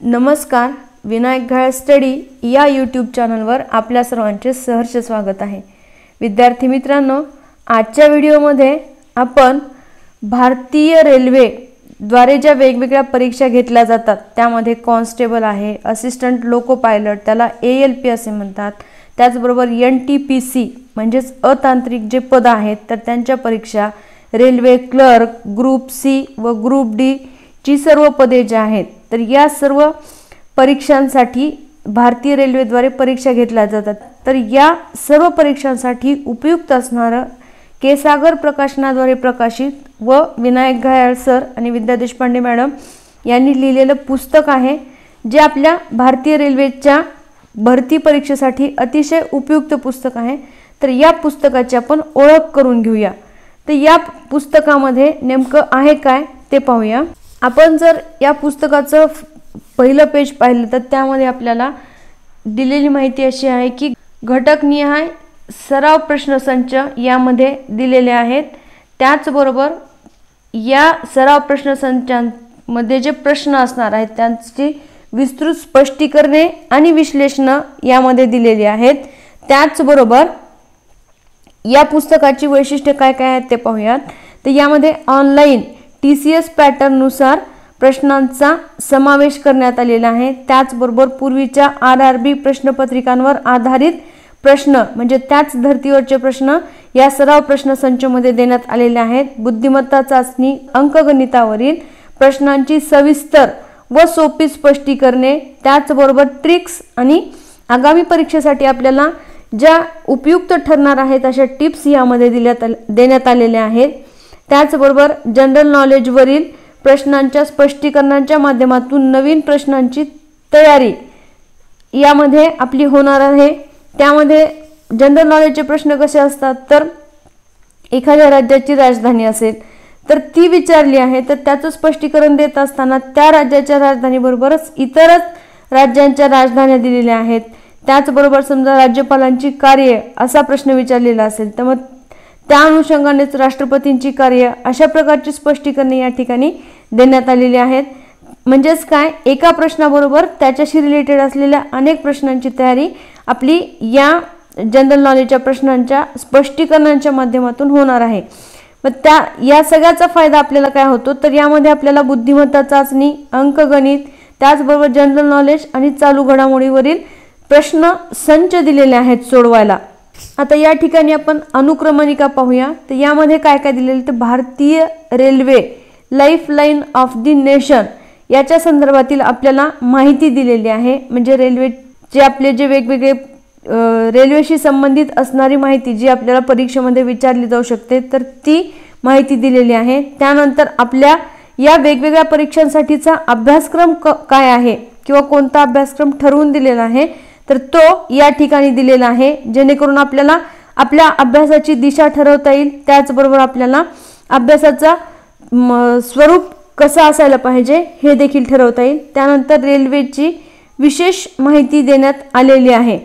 नमस्कार, विनायक घाळे स्टडी या यूट्यूब चॅनलवर आपल्या सर्वांचे सहर्ष स्वागत आहे। विद्यार्थी मित्रांनो, आजच्या व्हिडिओमध्ये आपण भारतीय रेल्वे द्वारे ज्या वेगवेगळ्या परीक्षा घेतल्या जातात त्यामध्ये कॉन्स्टेबल आहे, असिस्टंट लोको पायलट त्याला ALP असे म्हणतात, त्याचबरोबर NTPC म्हणजे अतांत्रिक जे पद आहेत तर त्यांच्या परीक्षा, रेल्वे क्लर्क, ग्रुप C व ग्रुप D ची सर्व पदे जे आहेत तर या सर्व परीक्षांसाठी भारतीय रेल्वेद्वारे परीक्षा घेतल्या जातात। तर या सर्व परीक्षांसाठी उपयुक्त असणारे के सागर प्रकाशनाद्वारे प्रकाशित व विनायक घायाळ सर आणि विद्या देशपांडे मॅडम यांनी लिहिलेले पुस्तक आहे, जे आपल्या भारतीय रेल्वेच्या भरती परीक्षेसाठी अतिशय उपयुक्त पुस्तक आहे। तर या पुस्तकाची आपण ओळख करून घेऊया। तर या पुस्तकामध्ये नेमकं आहे काय ते पाहूया। आपण जर या पुस्तकाचं पहिलं पेज पाहिलं तर त्यामध्ये आपल्याला दिलेली माहिती अशी आहे की घटकनिहाय सराव प्रश्नसंच यामध्ये दिलेले आहेत। त्याचबरोबर या सराव प्रश्नसंचामध्ये जे प्रश्न असणार आहेत त्यांची विस्तृत स्पष्टीकरणे आणि विश्लेषण यामध्ये दिलेली आहेत। त्याचबरोबर या पुस्तकाची वैशिष्ट्ये काय काय आहेत ते पाहूयात। तर यामध्ये ऑनलाइन TCS पॅटर्न नुसार प्रश्नांचा समावेश करण्यात आलेला आहे। त्याचबरोबर पूर्वीच्या RRB प्रश्नपत्रिकांवर आधारित प्रश्न म्हणजे त्याच धर्तीवरचे प्रश्न या सराव प्रश्नसंचमध्ये देण्यात आलेले आहेत। बुद्धिमत्ता चाचणी, अंकगणितावरील प्रश्नांची सविस्तर व सोपी स्पष्टीकरणे, त्याचबरोबर ट्रिक्स आणि आगामी परीक्षेसाठी आपल्याला ज्या उपयुक्त ठरणार आहेत अशा टिप्स यामध्ये देण्यात आलेल्या आहेत। त्याचबरोबर जनरल नॉलेज वरील प्रश्नांच्या स्पष्टीकरणांच्या माध्यमातून नवीन प्रश्नांची तयारी यामध्ये आपली होणार आहे। त्यामध्ये जनरल नॉलेजचे प्रश्न कसे असतात तर एखाद्या राज्याची राजधानी असेल तर ती विचारली आहे तर त्याचं स्पष्टीकरण देत असताना त्या राज्याच्या राजधानीबरोबरच इतरच राज्यांच्या राजधान्या दिलेल्या आहेत। त्याचबरोबर समजा राज्यपालांची कार्य असा प्रश्न विचारलेला असेल तर मग त्या अनुषंगानेच राष्ट्रपतींची कार्य अशा प्रकारची स्पष्टीकरणे या ठिकाणी देण्यात आलेली आहेत। म्हणजेच काय, एका प्रश्नाबरोबर त्याच्याशी रिलेटेड असलेल्या अनेक प्रश्नांची तयारी आपली या जनरल नॉलेजच्या प्रश्नांच्या स्पष्टीकरणांच्या माध्यमातून होणार आहे। मग या सगळ्याचा फायदा आपल्याला काय होतो तर यामध्ये आपल्याला बुद्धिमत्ता चाचणी, अंकगणित, त्याचबरोबर जनरल नॉलेज आणि चालू घडामोडीवरील प्रश्न संच दिलेले आहेत सोडवायला। आता या ठिकाणी आपण अनुक्रमणिका पाहूया। तर यामध्ये काय काय दिलेले तर भारतीय railway lifeline of the nation याच्या संदर्भातील आपल्याला माहिती दिलेली आहे। म्हणजे रेल्वेचे आपले जे वेगवेगळे रेल्वेशी संबंधित असणारी माहिती जी आपल्याला परीक्षेमध्ये विचारली जाऊ शकते तर ती माहिती दिलेली आहे। त्यानंतर आपल्या या वेगवेगळ्या परीक्षांसाठीचा अभ्यासक्रम काय आहे किंवा कोणता अभ्यासक्रम ठरवून दिलेला आहे तर तो या ठिकाणी दिलेला आहे, जेणेकरून आपल्याला आपल्या अभ्यासाची दिशा ठरवता येईल। त्याचबरोबर आपल्याला अभ्यासाचा स्वरूप कसा असायला पाहिजे हे देखील ठरवता येईल। त्यानंतर रेल्वेची विशेष माहिती देण्यात आलेली आहे।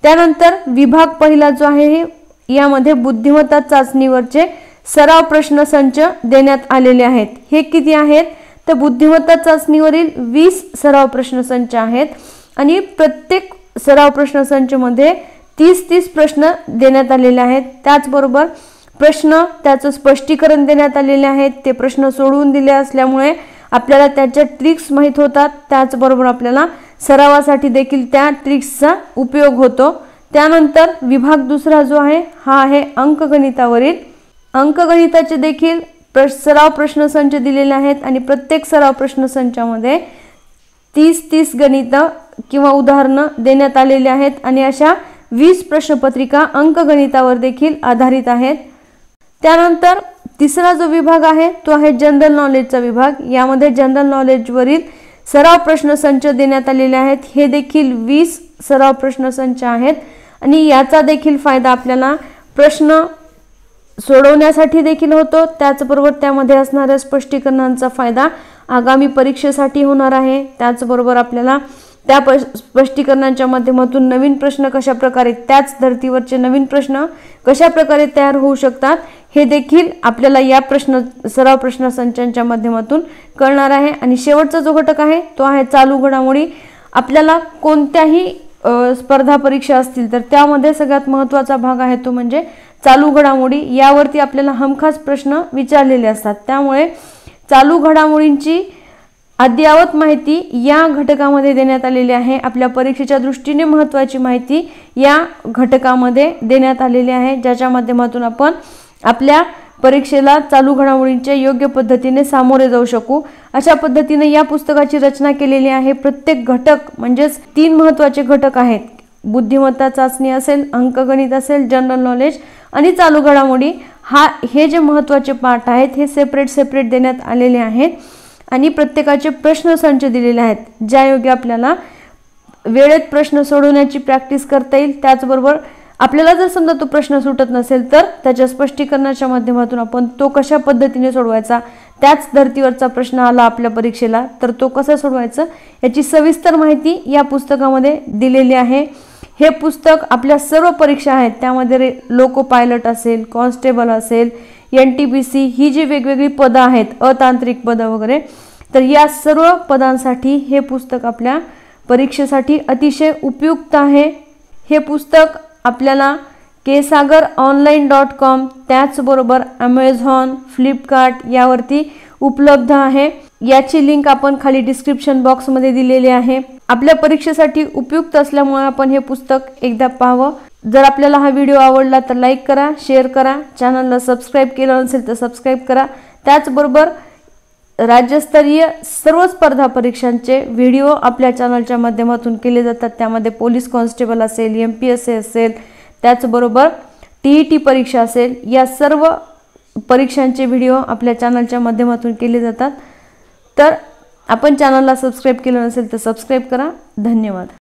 त्यानंतर विभाग पहिला जो आहे यामध्ये बुद्धिमत्ता चाचणीवरचे सराव प्रश्नसंच देण्यात आलेले आहेत। हे किती आहेत तर बुद्धिमत्ता चाचणीवरील 20 सराव प्रश्नसंच आहेत आणि प्रत्येक सराव प्रश्नसंचमध्ये 30 प्रश्न देण्यात आलेले आहेत। त्याचबरोबर प्रश्न त्याचं स्पष्टीकरण देण्यात आलेले आहेत। ते प्रश्न सोडवून दिले असल्यामुळे आपल्याला त्याच्या ट्रिक्स माहीत होतात। त्याचबरोबर आपल्याला सरावासाठी देखील त्या ट्रिक्सचा उपयोग होतो। त्यानंतर विभाग दुसरा जो आहे हा आहे अंकगणितावरील। अंकगणिताचे देखील सराव प्रश्नसंच दिलेले आहेत आणि प्रत्येक सराव प्रश्नसंचामध्ये 30 गणित किंवा उदाहरणं देण्यात आलेली आहेत आणि अशा 20 प्रश्नपत्रिका अंकगणितावर देखील आधारित आहेत। त्यानंतर तिसरा जो विभाग आहे तो आहे जनरल नॉलेजचा विभाग। यामध्ये जनरल नॉलेजवरील सराव प्रश्नसंच देण्यात आलेले आहेत। हे देखील 20 सराव प्रश्नसंच आहेत आणि याचा देखील फायदा आपल्याला प्रश्न सोडवण्यासाठी देखील होतो। त्याचबरोबर त्यामध्ये असणाऱ्या स्पष्टीकरणांचा फायदा आगामी परीक्षेसाठी होणार आहे। त्याचबरोबर आपल्याला त्या स्पष्टीकरणांच्या माध्यमातून नवीन प्रश्न कशा प्रकारे, त्याच धर्तीवरचे नवीन प्रश्न कशा प्रकारे तयार होऊ शकतात हे देखील आपल्याला या सराव प्रश्नसंचांच्या माध्यमातून कळणार आहे। आणि शेवटचा जो घटक आहे तो आहे चालू घडामोडी। आपल्याला कोणत्याही स्पर्धा परीक्षा असतील तर त्यामध्ये सगळ्यात महत्त्वाचा भाग आहे तो म्हणजे चालू घडामोडी। यावरती आपल्याला हमखास प्रश्न विचारलेले असतात, त्यामुळे चालू घडामोडींची अद्ययावत माहिती या घटकामध्ये देण्यात आलेली आहे। आपल्या परीक्षेच्या दृष्टीने महत्त्वाची माहिती या घटकामध्ये देण्यात आलेली आहे, ज्याच्या माध्यमातून आपण आपल्या परीक्षेला चालू घडामोडींच्या योग्य पद्धतीने सामोरे जाऊ शकू। अशा पद्धतीने या पुस्तकाची रचना केलेली आहे। प्रत्येक घटक म्हणजेच 3 महत्त्वाचे घटक आहेत, बुद्धिमत्ता चाचणी असेल, अंकगणित असेल, जनरल नॉलेज आणि चालू घडामोडी। हे जे महत्त्वाचे पार्ट आहेत हे सेपरेट देण्यात आलेले आहेत आणि प्रत्येकाचे प्रश्नसंच दिलेले आहेत, ज्यायोगे आपल्याला वेळेत प्रश्न सोडवण्याची प्रॅक्टिस करता येईल। त्याचबरोबर आपल्याला जर समजा तो प्रश्न सुटत नसेल तर त्याच्या स्पष्टीकरणाच्या माध्यमातून आपण तो कशा पद्धतीने सोडवायचा, त्याच धर्तीवरचा प्रश्न आला आपल्या परीक्षेला तर तो कसा सोडवायचा याची सविस्तर माहिती या पुस्तकामध्ये दिलेली आहे। हे पुस्तक आपल्या सर्व परीक्षा आहेत त्यामध्ये लोको पायलट असेल, कॉन्स्टेबल असेल, NTPC ही जी वेगवेगळी पदं आहेत, अतांत्रिक पदं वगैरे, तर या सर्व पदांसाठी हे पुस्तक आपल्या परीक्षेसाठी अतिशय उपयुक्त आहे। हे पुस्तक आपल्याला kesagarOnline.com त्याचबरोबर Amazon, फ्लिपकार्ट यावरती उपलब्ध आहे। याची लिंक आपण खाली डिस्क्रिप्शन बॉक्समध्ये दिलेली आहे। आपल्या परीक्षेसाठी उपयुक्त असल्यामुळे आपण हे पुस्तक एकदा पाहावं। जर आपल्याला हा व्हिडिओ आवडला तर लाईक करा, शेअर करा, चॅनलला सबस्क्राईब केलं नसेल तर सबस्क्राईब करा। त्याचबरोबर राज्यस्तरीय सर्व स्पर्धा परीक्षांचे व्हिडिओ आपल्या चॅनलच्या माध्यमातून केले जातात, त्यामध्ये पोलीस कॉन्स्टेबल असेल, MPSC असेल, त्याचबरोबर TET परीक्षा असेल, या सर्व परीक्षांचे व्हिडिओ आपल्या चॅनलच्या माध्यमातून केले जातात। तर आपण चॅनलला सबस्क्राईब केलं नसेल तर सबस्क्राईब करा। धन्यवाद।